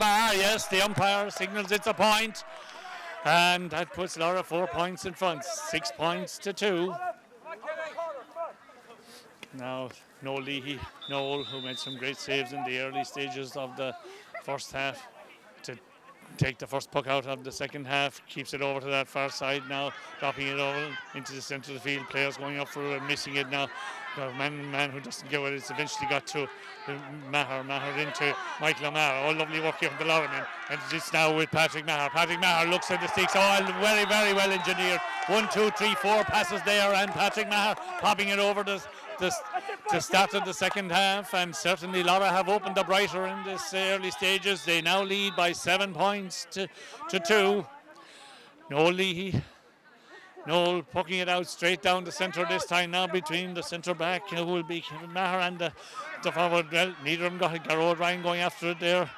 Yes, the umpire signals it's a point, and that puts Lorrha 4 points in front, 6 points to 2. Now, Noel Leahy, who made some great saves in the early stages of the first half to take the first puck out of the second half, keeps it over to that far side now, dropping it over into the centre of the field. Players going up for it and missing it now. The man who doesn't get what it's eventually got to Maher into Michael O'Mara. Oh, lovely work here from the Lorrha, and it's now with Patrick Maher. Patrick Maher looks at the sticks. Oh, very, very well engineered. 1, 2, 3, 4 passes there, and Patrick Maher popping it over the start of the second half, and certainly Lorrha have opened the brighter in this early stages. They now lead by 7 points to 2. Noel Leahy. Noel pucking it out straight down the centre this time now between the centre back, who will be Kevin Maher, and the forward. Well, neither of them got it. Garrod Ryan going after it there.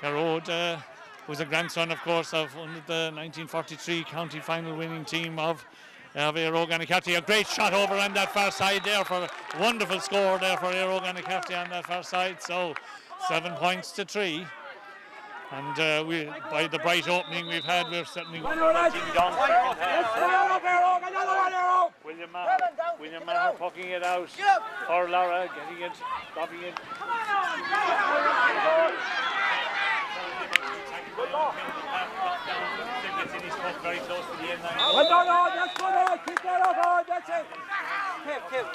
Garrod was a grandson, of course, of one of the 1943 county final winning team of Eire Og Annacarty. A great shot over on that far side there for a wonderful score there for Eire Og Annacarty on that far side. So 7 points to 3. And by the bright opening we've had, we're certainly down second half. William Maher pucking it out for Lorrha, getting it, dropping it. Very close to the end line. That's good. Keep that up. That's it. Kev.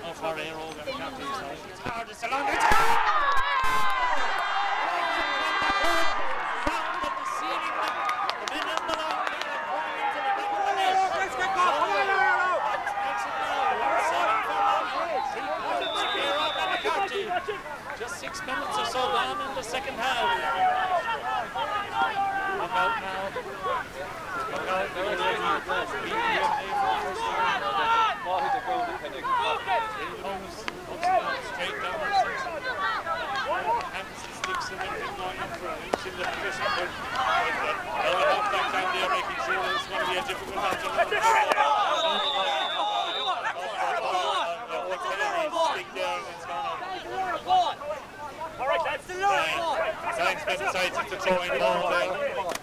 Oh, for Eire Og Annacarty. It's hard. It's a long Just 6 minutes or so gone in the second half. Look out now. Look out. Straight down. Hands and sticks and everything going in for each in the position. They'll have back down there making sure that it's going to be a difficult match. Signs been decided to throw in the ball there.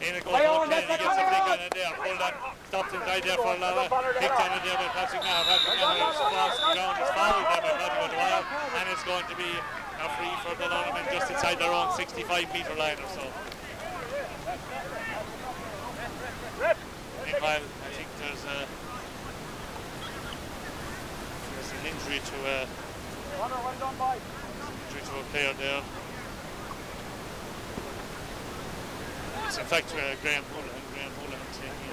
In it goes O'Kennedy, he gets a flick on it there. Pulled on, stopped inside there for Lorrha. Kicked on it there by Patrick Maher. Patrick Maher is crossed down, is fouled there by Patrick O'Dwyer. And it's going to be a free for the Lorrha just inside their own 65-metre line or so. Meanwhile, I think there's an injury to a player there. It's in fact Graham Houlihan taking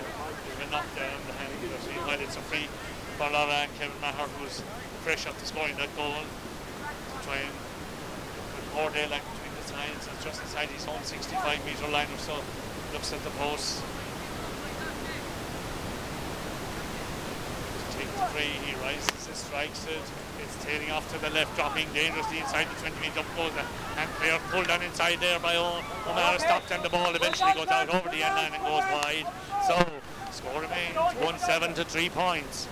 a knock there on the hand. Meanwhile, it's a free for Lorrha, and Kevin Maher, who's fresh after scoring that goal, to try and put more daylight between the sides. It's just inside his own 65-metre line or so. Looks at the post. To take the free, he rises it, strikes it. It's tailing off to the left, dropping dangerously inside the 20-metre. Up goes the hand player, pulled on inside there by O'Mara, stopped, and the ball eventually goes out over the end line and goes wide. So, score remains 1-7 to 3 points.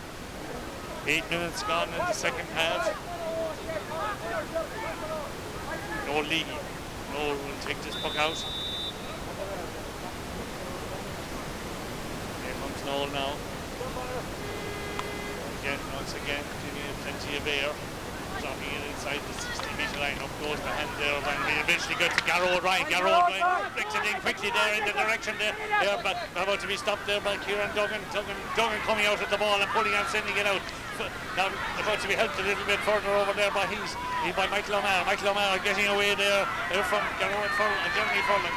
8 minutes gone in the second half. Noel Leahy. Noel will take this puck out. Here comes Noel now. Once again, plenty of air, dropping it inside the 60-metre line. Up goes the hand there, and we eventually get to Garrod Ryan. Garrod Ryan flicks it in quickly there in the direction there, but about to be stopped there by Kieran Duggan. Duggan coming out at the ball and pulling and sending it out. Now about to be helped a little bit further over there by by Michael O'Mara. Michael O'Mara getting away there from Garrod Furlong and Jeremy Furlong.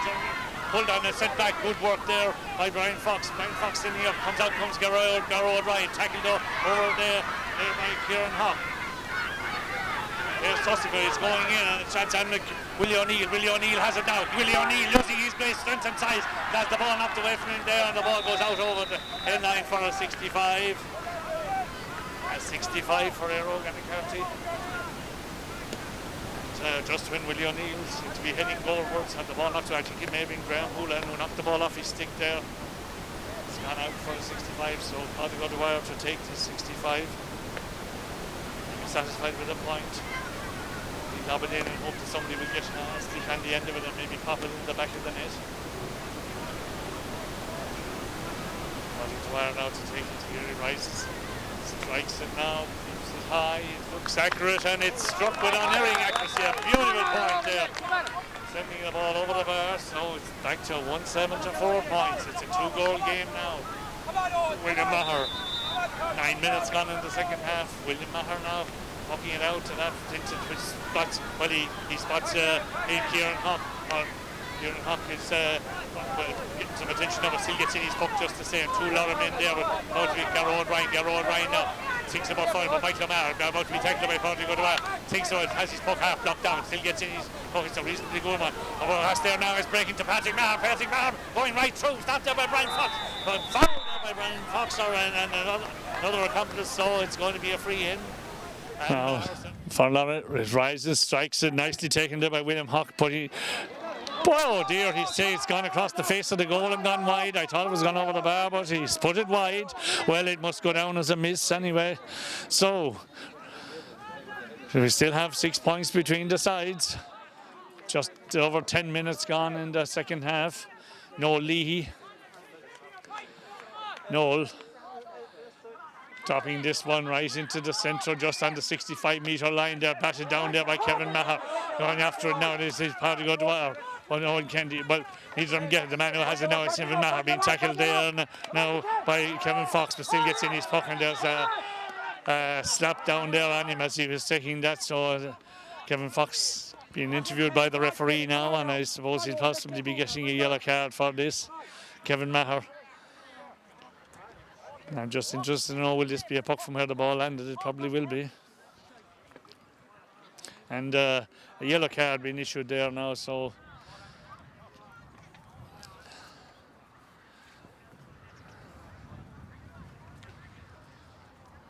Pulled on and sent back. Good work there by Brian Fox. Brian Fox sending up. Comes Garrod Ryan. Tackled over there by Kieran Hawk. There's Tussifer. It's going in, and a chance on Willie O'Neill. Willie O'Neill has it now. Willie O'Neill using his great strength and size. That's the ball knocked away from him there, and the ball goes out over the end line for a 65. A 65 for Eire Og Annacarty. Just when Willie O'Neill seemed to be heading goalwards, had the ball knocked to, I think it may have been Graham Houlihan who knocked the ball off his stick there. It's gone out for a 65, so Paddy O'Dwyer to take the 65. Satisfied with a point. lob it in and hope that somebody will get a stick on the end of it and maybe pop it in the back of the net. Dorrha now to take it. Here he rises, strikes it now, keeps it high, it looks accurate, and it's struck with unerring accuracy. A beautiful point there, sending the ball over the bar. So it's back to 1-7 to 4 points. It's a 2-goal game now. William Maher, 9 minutes gone in the second half. William Maher now poking it out to that into which spots. Well, he spots Kieran Hock. Kieran Hock is getting some attention now, but still gets in his puck just the same. 2 Lorrha men there, but about to be Eire Og Annacarty now. Thinks about fine, but Michael Maher about to be tackled by Patrick Dorrha. Thinks so, it has his puck half blocked down, still gets in his puck. It's a reasonably good one. Over the there now is breaking to Patrick Maher. Patrick Maher going right through, stopped there by Brian Fox, but fouled by Brian Fox and another accomplice, so it's going to be a free in. Now, For Lorrha, it rises, strikes it, nicely taken there by William Hock, but he... Oh dear, it's gone across the face of the goal and gone wide. I thought it was gone over the bar, but he's put it wide. Well, it must go down as a miss anyway. So, we still have 6 points between the sides. Just over 10 minutes gone in the second half. Noel Leahy. Noel dropping this one right into the centre, just on the 65-metre line there, batted down there by Kevin Maher. Going after it now, this is Paddy Godwire. Oh no, one can't, but neither of them get it. The man who has it now is Kevin Maher being tackled there now by Kevin Fox, but still gets in his puck, and there's a slap down there on him as he was taking that. So Kevin Fox being interviewed by the referee now, and I suppose he'll possibly be getting a yellow card for this. Kevin Maher. I'm just interested to know, will this be a puck from where the ball landed? It probably will be. And a yellow card being issued there now, so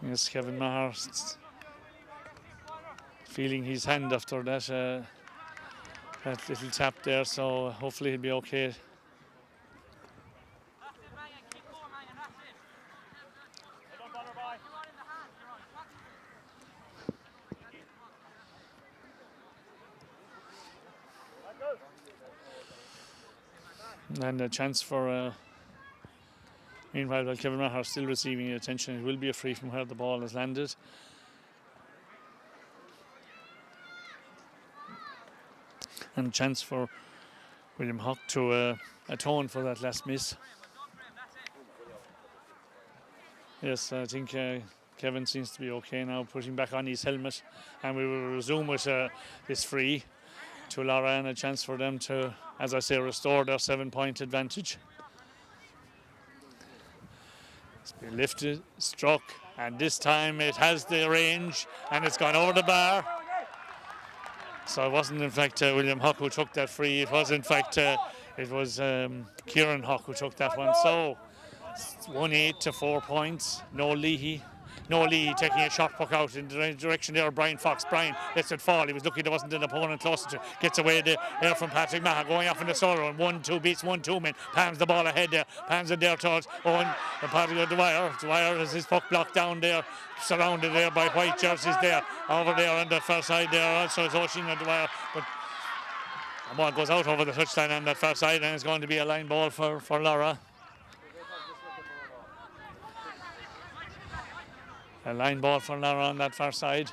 yes, Kevin Maher feeling his hand after that little tap there, so hopefully he'll be okay. And a chance for meanwhile, while Kevin Maher still receiving attention, it will be a free from where the ball has landed. And a chance for William Hock to atone for that last miss. Yes, I think Kevin seems to be okay now, putting back on his helmet, and we will resume with this free to Lorrha, and a chance for them to, as I say, restore their 7-point advantage. It's been lifted, struck, and this time it has the range, and it's gone over the bar. So it wasn't in fact William Hock who took that free, it was in fact Kieran Hock who took that one. So it's 1-8 to 4 points. Noel Leahy taking a shot puck out in the direction there of Brian Fox. Brian lets it fall. He was lucky there wasn't an opponent closer to. Gets away there from Patrick Maher, going off in the solo, and 1-2 beats 1-2 men. Palms the ball ahead there. Palms it there towards Owen. And Patrick Dwyer. Dwyer has his puck blocked down there, surrounded there by white jerseys there. Over there on the far side there also is Oisin and Dwyer. But the ball goes out over the touchline on that far side, and it's going to be a line ball for Lorrha. A line ball for Lorrha on that far side.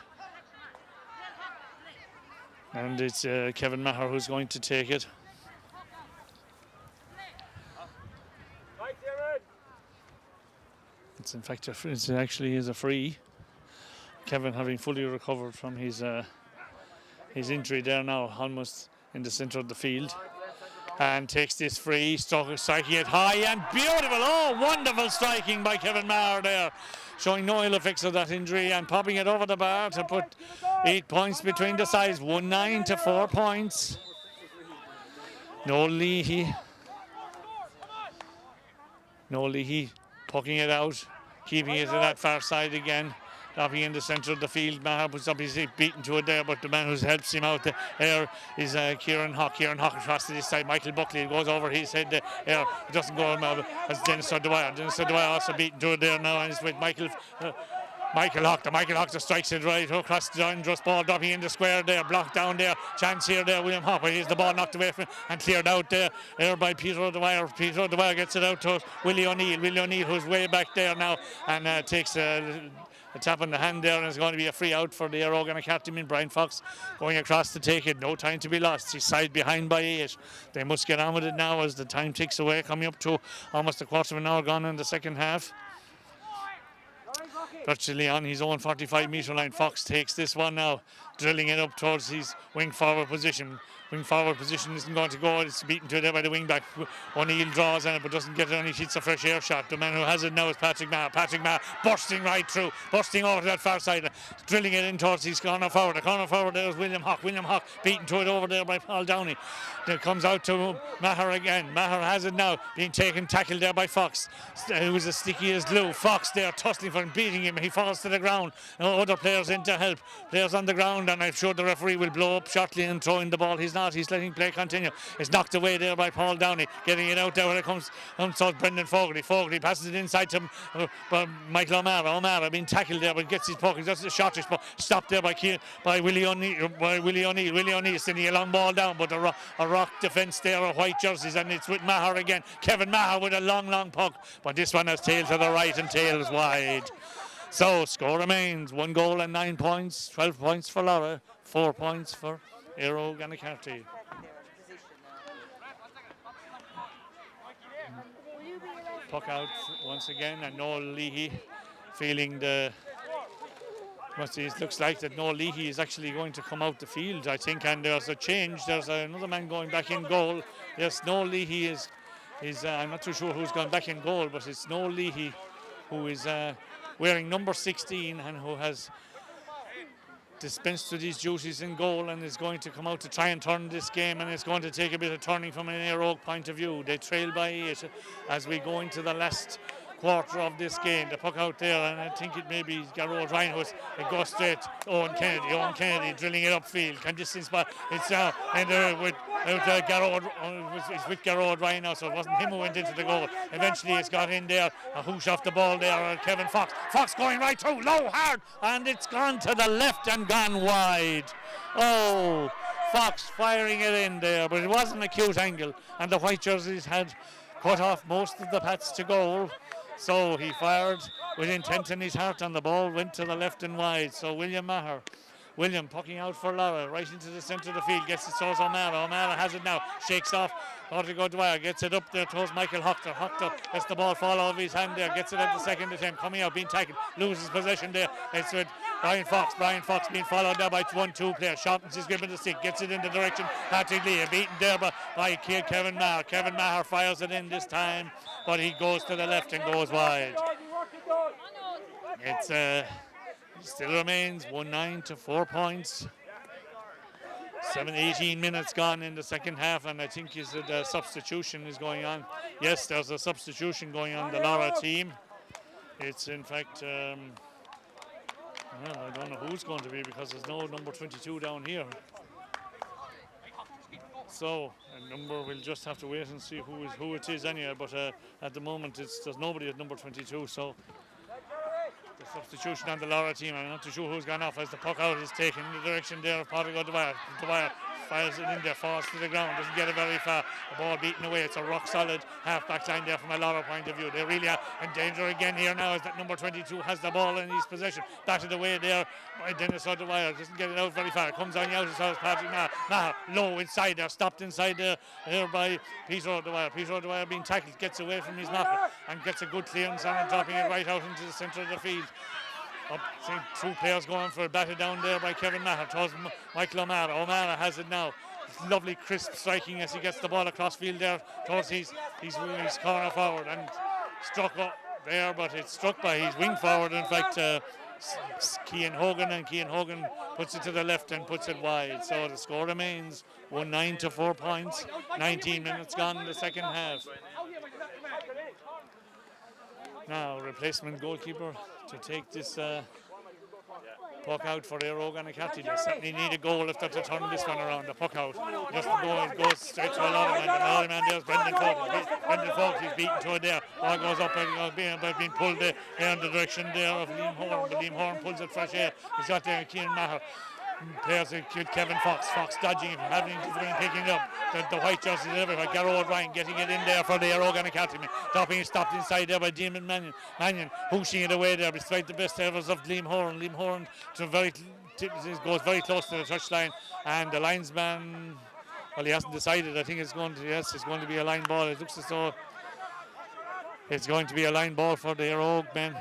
And it's Kevin Maher who's going to take it. It's in fact, it actually is a free. Kevin having fully recovered from his injury there now, almost in the centre of the field. And takes this free, striking it high and beautiful. Oh, wonderful striking by Kevin Maher there, showing no ill effects of that injury and popping it over the bar to put 8 points between the sides. 1-9 to 4 points. Noel Leahy poking it out, keeping it to that far side again. Dropping in the centre of the field. Maher puts up his hip, beaten to it there, but the man who helps him out there is Kieran Hock. Kieran Hock across to this side. Michael Buckley goes over his head there. It doesn't go as Dennis O'Dwyer. Dennis O'Dwyer also beaten to it there now, and it's with Michael Michael Hoctor strikes it right across the dangerous ball, dropping in the square there, blocked down there, chance here there, William Hopper, here's the ball knocked away from him and cleared out there by Peter O'Dwyer. Peter O'Dwyer gets it out to Willie O'Neill, who's way back there now, and takes a tap on the hand there, and it's going to be a free out for the Eire Og Annacarty. Brian Fox going across to take it, no time to be lost. He's side behind by 8. They must get on with it now as the time ticks away, coming up to almost a quarter of an hour gone in the second half. Virtually on his own 45-metre line. Fox takes this one now, drilling it up towards his wing forward position. Wing forward position isn't going to go. It's beaten to there by the wing back. O'Neill draws on it but doesn't get it on. He hits a fresh air shot. The man who has it now is Patrick Maher. Patrick Maher bursting right through, bursting over to that far side, drilling it in towards his corner forward. The corner forward there is William Hawke. William Hawke beaten to it over there by Paul Downey. Then comes out to Maher again. Maher has it now, being tackled there by Fox, who was as sticky as glue. Fox there tussling for him, beating him. He falls to the ground. Other players in to help. Players on the ground, and I'm sure the referee will blow up shortly and throw in the ball. He's not. He's letting play continue. It's knocked away there by Paul Downey, getting it out there when it comes towards Brendan Fogarty. Fogarty passes it inside to Michael O'Mara. O'Mara being tackled there, but gets his puck. He does a shortish ball. Stopped there by Willie O'Neill. Willie O'Neill sending a long ball down, but a rock defence there of white jerseys, and it's with Maher again. Kevin Maher with a long puck, but this one has tailed to the right and tails wide. So score remains 1 goal and 9 points. 12 points for Lorrha, 4 points for Eire Og Annacarty. Puck out once again, and Noel Leahy feeling the. It looks like that Noel Leahy is actually going to come out the field, I think, and there's a change. There's another man going back in goal. Yes, Noel Leahy is I'm not too sure who's gone back in goal, but it's Noel Leahy who is wearing number 16 and who has dispensed with his duties in goal and is going to come out to try and turn this game, and it's going to take a bit of turning from an Eire Og point of view. They trail by 8 as we go into the last quarter of this game. The puck out there, and I think it may be Garrod Ryan who's it goes straight. Owen Kennedy drilling it upfield. Can distance, but it's now with Garrod. It's with Garrod Ryan now, so it wasn't him who went into the goal. Eventually, it's got in there. A hoosh off the ball there. Kevin Fox. Fox going right through, low, hard, and it's gone to the left and gone wide. Oh, Fox firing it in there, but it wasn't an acute angle, and the white jerseys had cut off most of the paths to goal. So he fired with intent in his heart, and the ball went to the left and wide. So William Maher. William pucking out for Lorrha, right into the centre of the field, gets it towards O'Mara. O'Mara has it now, shakes off Patrick O'Dwyer, gets it up there towards Michael Hoctor. Hoctor lets the ball fall out of his hand there, gets it at the second attempt, coming out, being tackled, loses possession there. It's with Brian Fox. Brian Fox being followed there by 1-2 players. Shortens his grip of the stick, gets it in the direction. Patrick Lee, beaten there by Kevin Maher. Kevin Maher fires it in this time, but he goes to the left and goes wide. It still remains 1-9 to 4 points. 18 minutes gone in the second half, and I think the substitution is going on. Yes, there's a substitution going on the Lorrha team. It's in fact, well, I don't know who's going to be because there's no number 22 down here. So a number, we'll just have to wait and see who it is anyway. But at the moment, there's nobody at number 22. So the substitution on the Lorrha team, I'm not too sure who's gone off as the puck out is taken in the direction there of Patrick O'Dwyer. O'Dwyer fires it in there, falls to the ground, doesn't get it very far. The ball beaten away. It's a rock solid half-back line there from a Lorrha point of view. They really are in danger again here now as that number 22 has the ball in his possession. Batted away there by Dennis O'Dwyer. Doesn't get it out very far. It comes on the outside. Patrick Maher low inside there, stopped inside there by Peter O'Dwyer. Peter O'Dwyer being tackled, gets away from his marker and gets a good clearance on and dropping it right out into the centre of the field. Up, two players going for it, batted down there by Kevin Maher towards Michael O'Mara. O'Mara has it now. It's lovely crisp striking as he gets the ball across field there towards his corner forward, and struck up there, but it's struck by his wing forward, in fact, Cian Hogan, and Cian Hogan puts it to the left and puts it wide. So the score remains 1-9 to 4 points. 19 minutes gone in the second half. Now replacement goalkeeper to take this Puck out for Eire Og Annacarty. They certainly need a goal if they're to turn this one around. The puck out. Just goes straight to a lot of man. Another man there's Brendan Folk. Brendan Folk is beaten to it there. Ball goes up and being pulled there in the direction there of Liam Horn. But Liam Horn pulls it fresh air. He's got there Kieran Maher. Players with Kevin Fox dodging, picking it up. The white jerseys everywhere. Garrod Ryan getting it in there for the Eire Og Annacarty. Stopped inside there by Damon Mannion, pushing it away there beside the best efforts of Liam Horn. Liam Horn goes very close to the touchline, and the linesman, well, he hasn't decided. I think it's going to be a line ball. It looks as though it's going to be a line ball for the Eire Og men.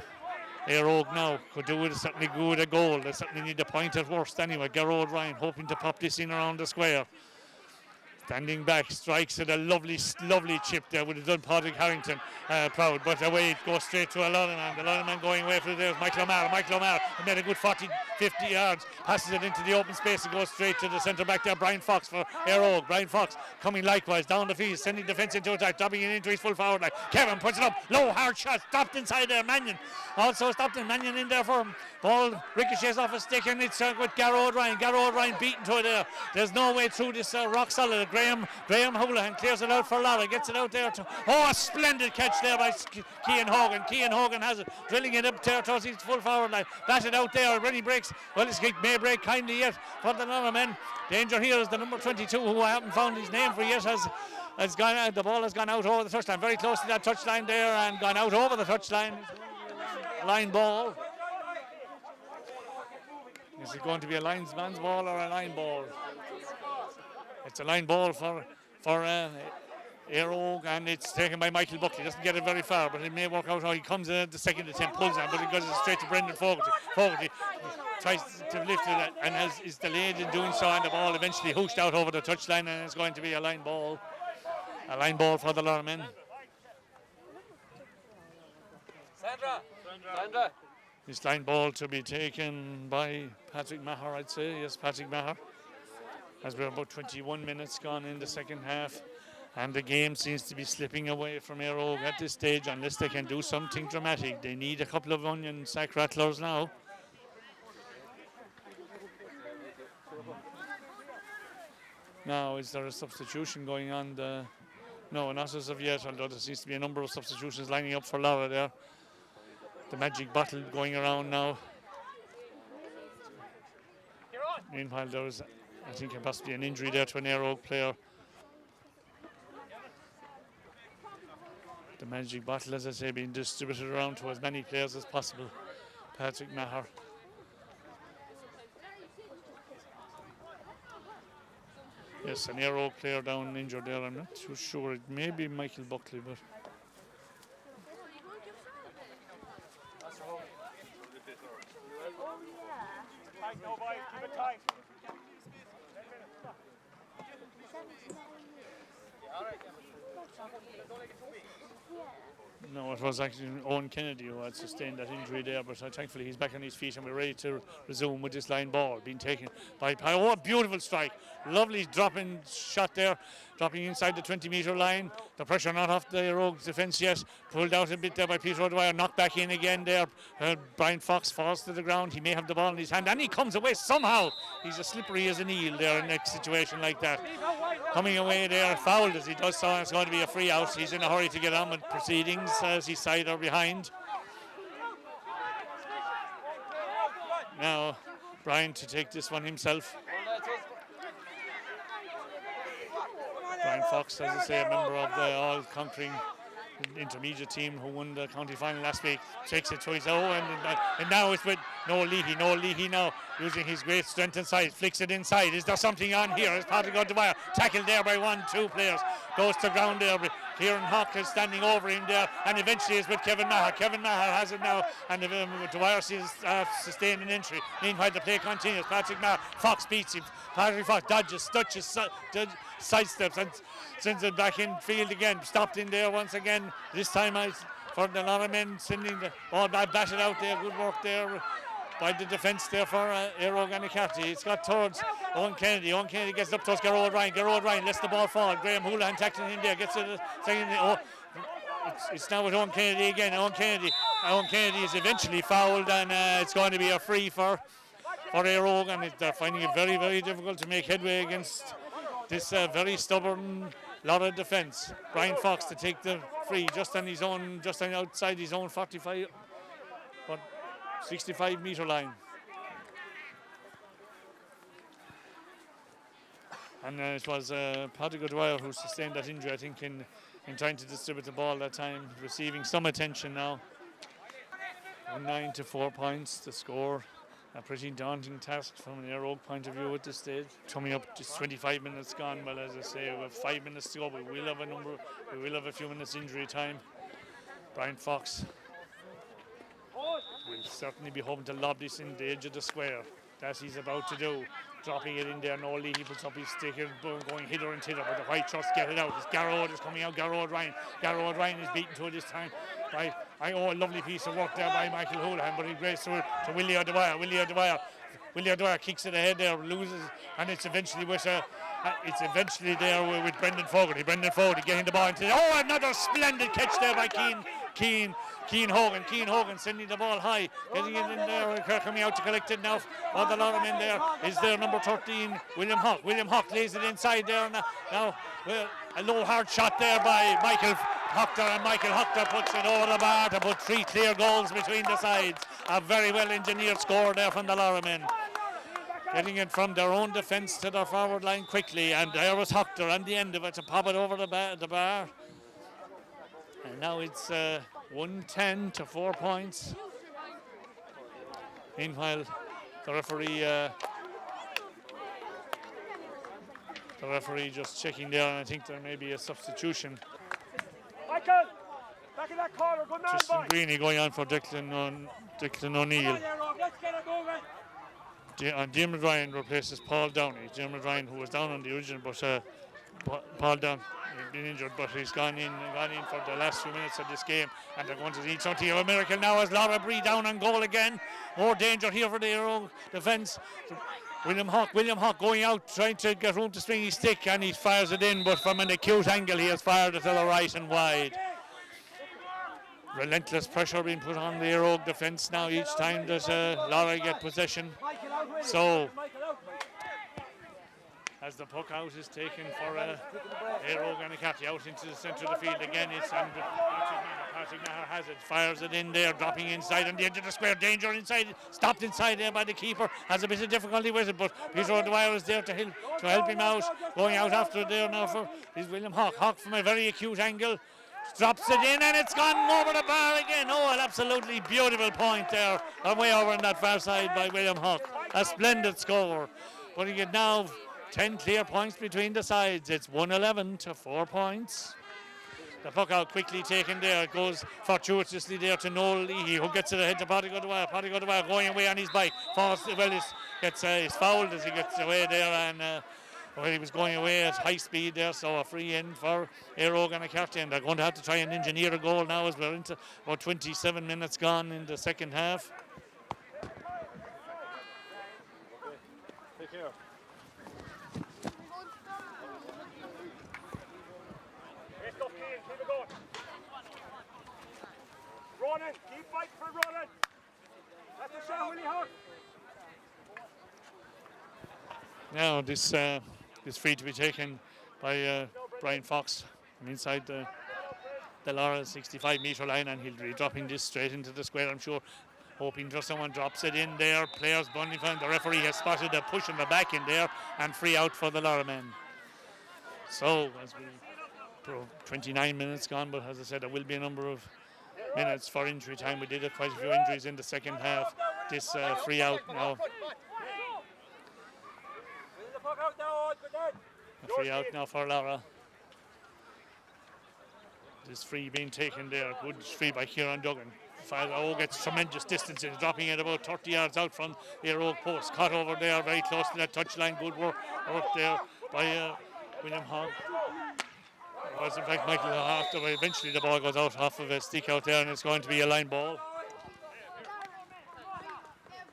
Eire Og now could do it, certainly good a goal. They certainly need a point at worst anyway. Garrod Ryan hoping to pop this in around the square. Standing back, strikes at a lovely chip there. Would have done Patrick Harrington proud, but away it goes straight to a Lorrha. The Lorrha man going away for it there is Michael O'Mara. He made a good 40-50 yards, passes it into the open space. It goes straight to the centre back there, Brian Fox for Eire Og. Brian Fox coming likewise down the field, sending defence into attack, dropping it into his full forward line. Kevin puts it up, low hard shot, stopped inside there. Mannion also stopped in. Mannion in there for him. Ball ricochets off a stick, and it's with Garrod Ryan. Garrod Ryan beaten to it there. There's no way through this rock solid. Graham Houlihan clears it out for Lorrha, gets it out there. A splendid catch there by Cian Hogan. Cian Hogan has it, drilling it up there towards his full forward line. Batted out there, already breaks. Well, this kick may break kindly yet for the Lorrha men. Danger here is the number 22, who I haven't found his name for yet, has gone out. The ball has gone out over the touchline, very close to that touchline there, and gone out over the touchline. Line ball. Is it going to be a linesman's ball or a line ball? It's a line ball for Eire Og, and it's taken by Michael Buckley. Doesn't get it very far, but it may work out how he comes in at the second attempt, pulls on, but it goes straight to Brendan Fogarty. Fogarty tries to lift it and is delayed in doing so, and the ball eventually hooked out over the touchline, and it's going to be a line ball. A line ball for the Lorrha men. Sandra. This line ball to be taken by Patrick Maher, I'd say. Yes, Patrick Maher. As we're about 21 minutes gone in the second half, and the game seems to be slipping away from Eire Og at this stage, unless they can do something dramatic. They need a couple of onion sack rattlers now. Now, is there a substitution going on? No, not as of yet, although there seems to be a number of substitutions lining up for Lorrha there. The magic bottle going around now. Meanwhile, there was, I think, possibly an injury there to an Eire Og player. The magic bottle, as I say, being distributed around to as many players as possible. Patrick Maher. Yes, an Eire Og player down injured there. I'm not too sure. It may be Michael Buckley, but. No, it was actually Owen Kennedy who had sustained that injury there, but thankfully he's back on his feet and we're ready to resume with this line ball being taken by a beautiful strike. Lovely dropping shot there, dropping inside the 20-metre line. The pressure not off the Eire Og defence yet. Pulled out a bit there by Peter O'Dwyer, knocked back in again there. Brian Fox falls to the ground. He may have the ball in his hand and he comes away somehow. He's as slippery as an eel there in a situation like that. Coming away there, fouled as he does so, and it's going to be a free out. He's in a hurry to get on with proceedings as he's side or behind. Now, Brian to take this one himself. Brian Fox, as I say, a member of the all-conquering intermediate team who won the county final last week, takes it to his own, and now it's with Noel Leahy now using his great strength and size, flicks it inside. Is there something on here? Is Patrick O'Dwyer tackled there by 1-2 players, goes to ground there. Kieran Hawk is standing over him there, and eventually is with Kevin Maher. Kevin Maher has it now, and Dwyer sustained an injury. Meanwhile, the play continues. Patrick Maher, Fox beats him. Patrick Fox dodges, sidesteps, and sends it back in field again. Stopped in there once again. This time for the Lorrha men, sending the ball back, batted out there. Good work there by the defence there for Eire Og Annacarty. It's got towards Owen Kennedy. Owen Kennedy gets up towards Garrod Ryan. Garrod Ryan lets the ball fall. Graham Houlihan tackling him there. Gets it second. It's now with Owen Kennedy again. Owen Kennedy is eventually fouled, and it's going to be a free for for Eire Og, and they're finding it very, very difficult to make headway against this very stubborn Lorrha defence. Brian Fox to take the free just on his own, just on outside his own 45, but 65 metre line. And it was Patrick O'Dwyer who sustained that injury, I think, in trying to distribute the ball that time, receiving some attention now. 9 to 4 points to score. A pretty daunting task from an Eire Og point of view at this stage. Coming up, just 25 minutes gone. Well, as I say, we have 5 minutes to go. We will have a few minutes injury time. Brian Fox will certainly be hoping to lob this in the edge of the square. That he's about to do. Dropping it in there. Nolly, he puts up his stick and going hither and thither, but the White Trust get it out. It's Garrod is coming out. Garrod Ryan is beaten to it this time. A lovely piece of work there by Michael Houlihan, but he breaks through it to Willie O'Dwyer. Willie O'Dwyer kicks it ahead there, loses, and it's eventually there with Brendan Fogarty. Brendan Fogarty getting the ball into. Oh, another splendid catch there by Keane Hogan. Keane Hogan sending the ball high, getting it in there. Coming out to collect it now. For the lot of men there is their number 13, William Hawke. William Hawke lays it inside there now. Well, a low hard shot there by Michael Hochter, and Michael Hochter puts it over the bar to put 3 clear goals between the sides. A very well engineered score there from the Lorrha men. Getting it from their own defence to their forward line quickly, and there was Hochter on the end of it to pop it over the bar. And now it's 110 to 4 points. Meanwhile, the referee just checking there, and I think there may be a substitution. Michael, back in that corner, good man, Tristan boy. Greeny going on for Declan O'Neill. Let's get it moving. Dermot Ryan replaces Paul Downey. Dermot Ryan, who was down on the original, but Paul Downey has been injured, but he's gone in for the last few minutes of this game, and they're going to need something of a miracle now as Lorrha Bree down on goal again. More danger here for the Eire Og defence. William Hawke going out, trying to get room to swing his stick, and he fires it in, but from an acute angle he has fired it to the right and wide. Relentless pressure being put on the Eire Og defence now each time that Lorrha get possession. So, as the puck out is taken for Eire Og Annacarty out into the centre of the field again, it's Patrick Maher has it, fires it in there, dropping inside on the edge of the square, danger inside, stopped inside there by the keeper, has a bit of difficulty with it, but Peter O'Dwyer is there to help him out, going out after there now for is William Hawke. Hawke from a very acute angle, drops it in, and it's gone over the bar again. Oh, an absolutely beautiful point there, way over on that far side by William Hawke. A splendid score, putting it now 10 clear points between the sides. It's 111 to 4 points. The puck out quickly taken there. It goes fortuitously there to Noel Leahy, who gets it ahead to Patrick O'Dwyer. Patrick O'Dwyer going away on his bike. He's fouled as he gets away there, and he was going away at high speed there, so a free in for Eire Og Annacarty, and they're going to have to try and engineer a goal now as we're into about 27 minutes gone in the second half. Take care. Keep it going. Ronan, keep fighting for Ronan. That's the shot, Willie Hawke. Now this free to be taken by Brian Fox inside the Lorrha 65 metre line, and he'll be dropping this straight into the square, I'm sure, hoping for someone drops it in there. Players bundling for him. The referee has spotted a push in the back in there, and free out for the Lorrha men. So as we 29 minutes gone, but as I said, there will be a number of minutes for injury time. We did have quite a few injuries in the second half. This free out now. A free out now for Lorrha. This free being taken there. Good free by Kieran Duggan. Gets tremendous distance. He's dropping it about 30 yards out from the Eire Og post. Caught over there very close to that touchline. Good work there by William Hogg. It was in fact Michael after eventually the ball goes out off of a stick out there, and it's going to be a line ball.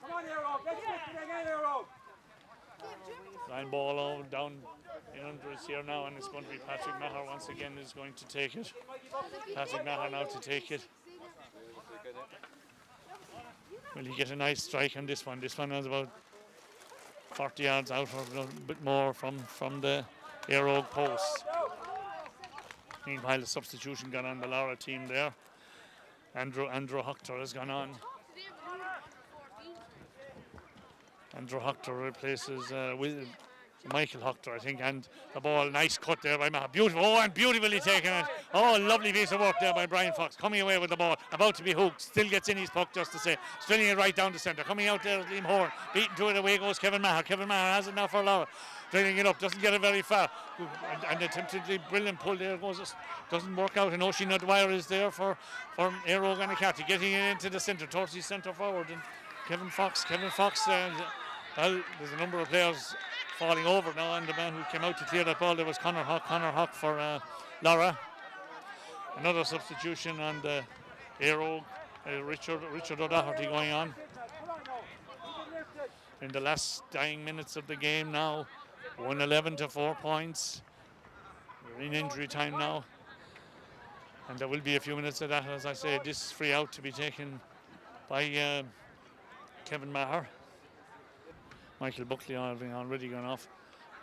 Come on, Eire Og. Let's get it again, Eire Og. Line ball all down in under us here now, and it's going to be Patrick Maher once again is going to take it. Patrick Maher now to take it. Will he get a nice strike on this one? This one is about 40 yards out or a little bit more from the Eire Og post. Meanwhile, the substitution gone on the Lorrha team there. Andrew Hoctor has gone on. Andrew Hoctor replaces with Michael Hoctor, I think, and the ball, nice cut there by Maher. Beautiful, and beautifully taken it. Oh, lovely piece of work there by Brian Fox, coming away with the ball, about to be hooked, still gets in his puck just to say, stringing it right down the centre. Coming out there, Liam Horn, beaten to it, away goes Kevin Maher. Kevin Maher has it now for Lorrha, drilling it up, doesn't get it very far, and attempted brilliant pull there goes, doesn't work out, and Oisin Dwyer is there for Eire Og Annacarty, getting it into the centre, towards his centre forward, and Kevin Fox, well, there's a number of players falling over now, and the man who came out to clear that ball there was Conor Hawk for Lorrha. Another substitution on the Eire Og, Richard O'Doherty going on. In the last dying minutes of the game now, 1-11 to 4 points. We're in injury time now, and there will be a few minutes of that, as I say, this free out to be taken by Kevin Maher. Michael Buckley having already gone off.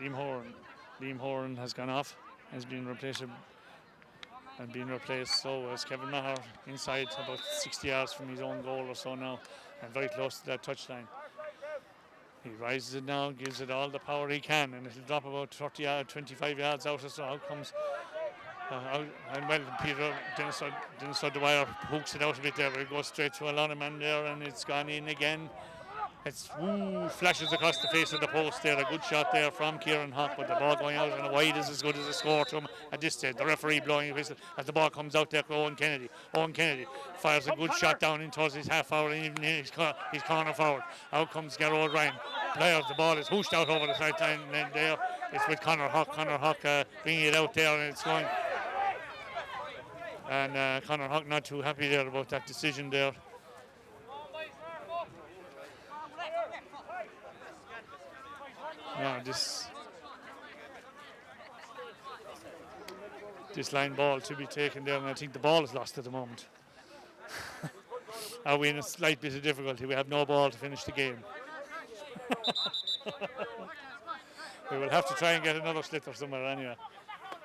Liam Horan has gone off, has been replaced, so as Kevin Maher inside about 60 yards from his own goal or so now, and very close to that touchline. He rises it now, gives it all the power he can, and it'll drop about 25 yards out or so. Out comes and well, Dennis O'Dwyer hooks it out a bit there, but it goes straight to a lot of man there, and it's gone in again. It's flashes across the face of the post there. A good shot there from Kieran Hawk, but the ball going out and wide is as good as a score to him at this stage. The referee blowing a whistle as the ball comes out there for Owen Kennedy. Owen Kennedy fires a good shot down in towards his half forward and even in his corner forward. Out comes Gerard Ryan. Players, the ball is hooshed out over the sideline, and then there it's with Conor Hawk. Conor Hawk bringing it out there, and it's going. And Conor Hawk not too happy there about that decision there. Yeah, this line ball to be taken there, and I think the ball is lost at the moment. Are we in a slight bit of difficulty? We have no ball to finish the game. We will have to try and get another sliotar somewhere anyway.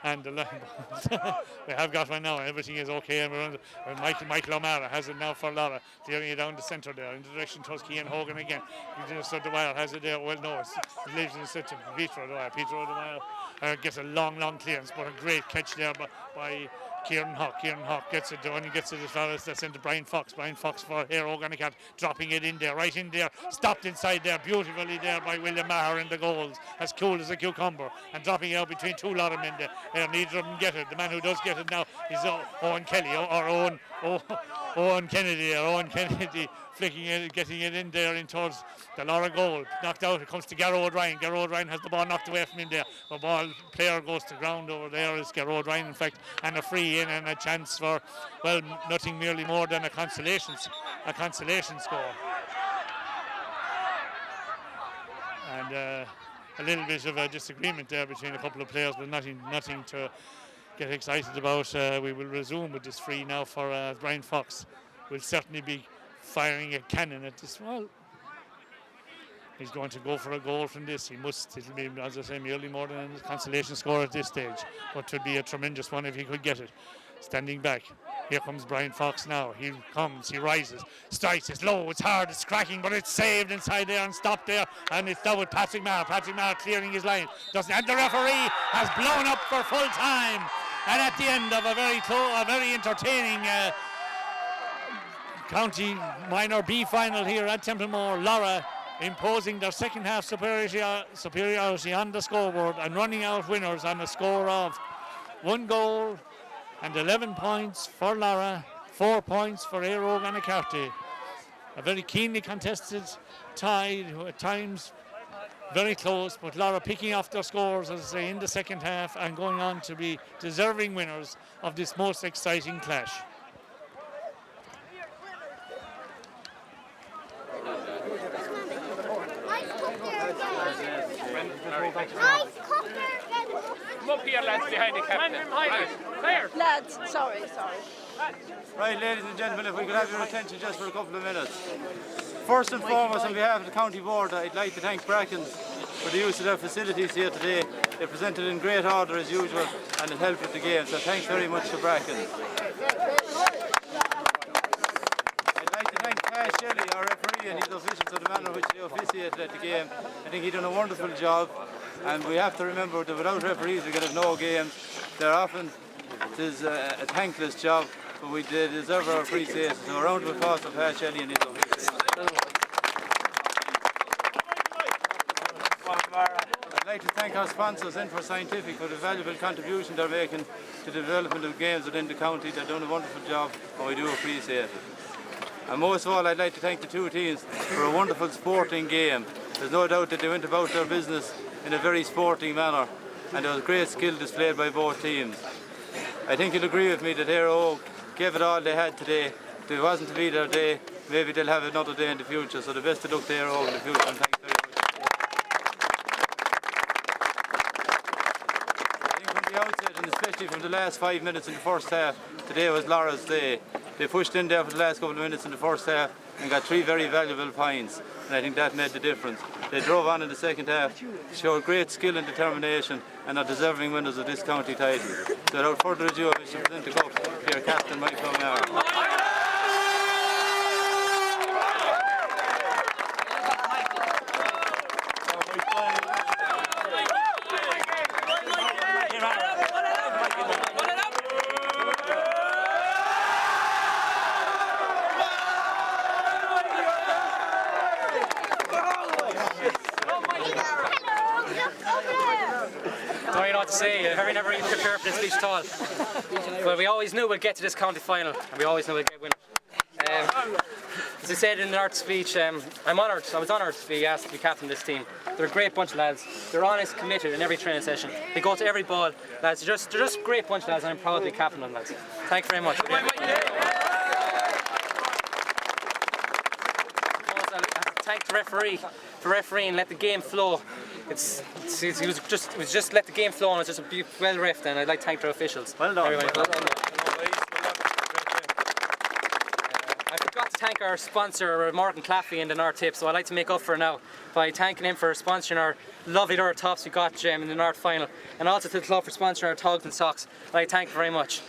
And the line ball. We have got one now. Everything is okay, and we're on Michael O'Mara has it now for Lorrha, clearing it down the centre there in the direction towards Cian Hogan again. So Dwyer has it there. Well, no, it leaves in the centre. Peter O'Dwyer gets a long clearance, but a great catch there by Kieran Hawk. Kieran Hawk gets it, when he gets it as far as that's into Brian Fox. Brian Fox for Eire Og Annacarty, dropping it in there, right in there, stopped inside there, beautifully there by William Maher in the goals, as cool as a cucumber, and dropping it out between two lot of men there. Neither of them get it. The man who does get it now is Owen Kelly, or Owen Kennedy, flicking it, getting it in there in towards the Lorrha goal. Knocked out, it comes to Gerard Ryan. Gerard Ryan has the ball knocked away from him there. The ball player goes to ground over there, is Gerard Ryan in fact, and a free in and a chance for, well, nothing merely more than a consolation score. And a little bit of a disagreement there between a couple of players, but nothing to get excited about. We will resume with this free now for Brian Fox. Will certainly be firing a cannon at this. Well, he's going to go for a goal from this. It'll be, as I say, merely more than a consolation score at this stage, but it would be a tremendous one if he could get it. Standing back, here comes Brian Fox now. He comes, he rises, strikes, it's low, it's hard, it's cracking, but it's saved inside there and stopped there, and it's down with Patrick Maher. Patrick Maher clearing his line, and the referee has blown up for full time. And at the end of a very entertaining County Minor B final here at Templemore, Lorrha imposing their second half superiority on the scoreboard and running out winners on a score of 1 goal and 11 points for Lorrha, 4 points for Eire Og Annacarty. A very keenly contested tie, at times very close, but Lorrha picking off their scores, as I say, in the second half and going on to be deserving winners of this most exciting clash. Come up here, lads, behind the captain. Lads, sorry. Right, ladies and gentlemen, if we could have your attention just for a couple of minutes. First and foremost, on behalf of the County Board, I'd like to thank Bracken for the use of their facilities here today. They presented in great order as usual and it helped with the game, so thanks very much to Bracken. I'd like to thank Pat Shelley, our referee, and his officials for the manner in which they officiated at the game. I think he done a wonderful job, and we have to remember that without referees we could have no games. They're often, it is a thankless job, but we deserve our appreciation. So a round of applause for Pat Shelley and his officials. I'd like to thank our sponsors, Info Scientific, for the valuable contribution they're making to the development of games within the county. They're doing a wonderful job and we do appreciate it. And most of all, I'd like to thank the two teams for a wonderful sporting game. There's no doubt that they went about their business in a very sporting manner and there was great skill displayed by both teams. I think you'll agree with me that Eire Og gave it all they had today. If it wasn't to be their day, maybe they'll have another day in the future. So the best of luck to Eire Og in the future, and thanks very much. From the outset, and especially from the last 5 minutes in the first half, today was Lorrha's day. They pushed in there for the last couple of minutes in the first half and got 3 very valuable points, and I think that made the difference. They drove on in the second half, showed great skill and determination, and are deserving winners of this county title. So without further ado, I wish to present the cup to your captain, Michael O'Meara. Don't you know what to say? Harry never even prepared for this speech at all. But we always knew we'd get to this county final, and we always knew we'd get winners. As I said in the Art speech, I was honoured to be asked to be captain of this team. They're a great bunch of lads. They're honest, committed in every training session. They go to every ball. Lads, they're just a great bunch of lads, and I'm proud to be captain of them, lads. Thank you very much. Thank the referee for refereeing, let the game flow. It was just let the game flow, and it's just a well reffed, and I'd like to thank the officials. Well done. I forgot to thank our sponsor, Morgan Claffey and the North Tip, so I'd like to make up for it now by thanking him for sponsoring our lovely Dorrha tops we got in the North final, and also to the club for sponsoring our togs and socks. I'd like to thank you very much.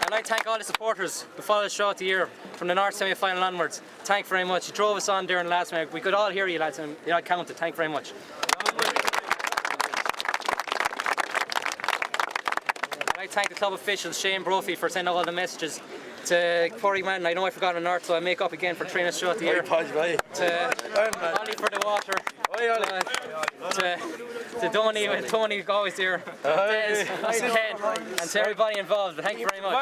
I'd like to thank all the supporters who followed us throughout the year from the North semi-final onwards. Thank you very much. You drove us on there in the last minute. We could all hear you, lads, and you all counted. Thank you very much. I'd like to thank the club officials, Shane Brophy, for sending all the messages to Corey Man. I know I forgot an art, so I make up again for training us throughout the year. To Ollie for the water. To Tony always there. Des, and Ken, and to everybody involved. Thank you very much.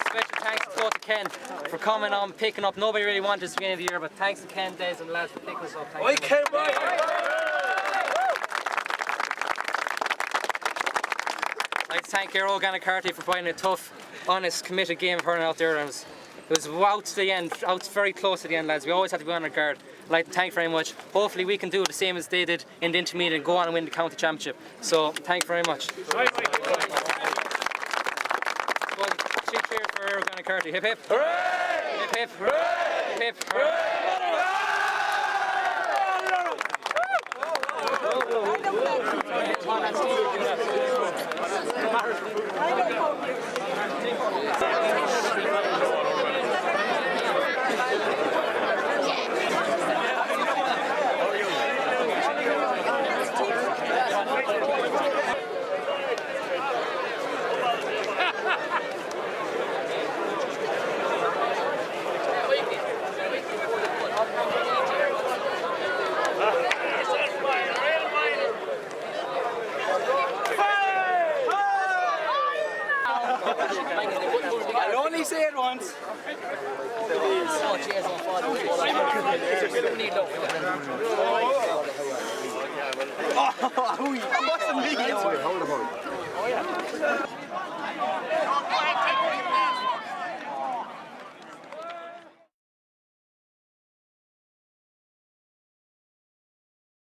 Special thanks to Ken for coming on, picking up. Nobody really wanted us at the beginning of the year, but thanks to Ken, Des, and the lads for picking us up. Thank you. I'd like to thank Eire Og Annacarty for playing a tough, honest, committed game of hurling out there. It was out to the end, very close to the end, lads. We always had to be on our guard. I'd like to thank you very much. Hopefully we can do the same as they did in the intermediate and go on and win the county championship. So thank you very much. Cheers for Eire Og Annacarty. Hip hip. Hooray! Hip hip. Hooray! Hip hip. Hooray! I only say it once. Oh,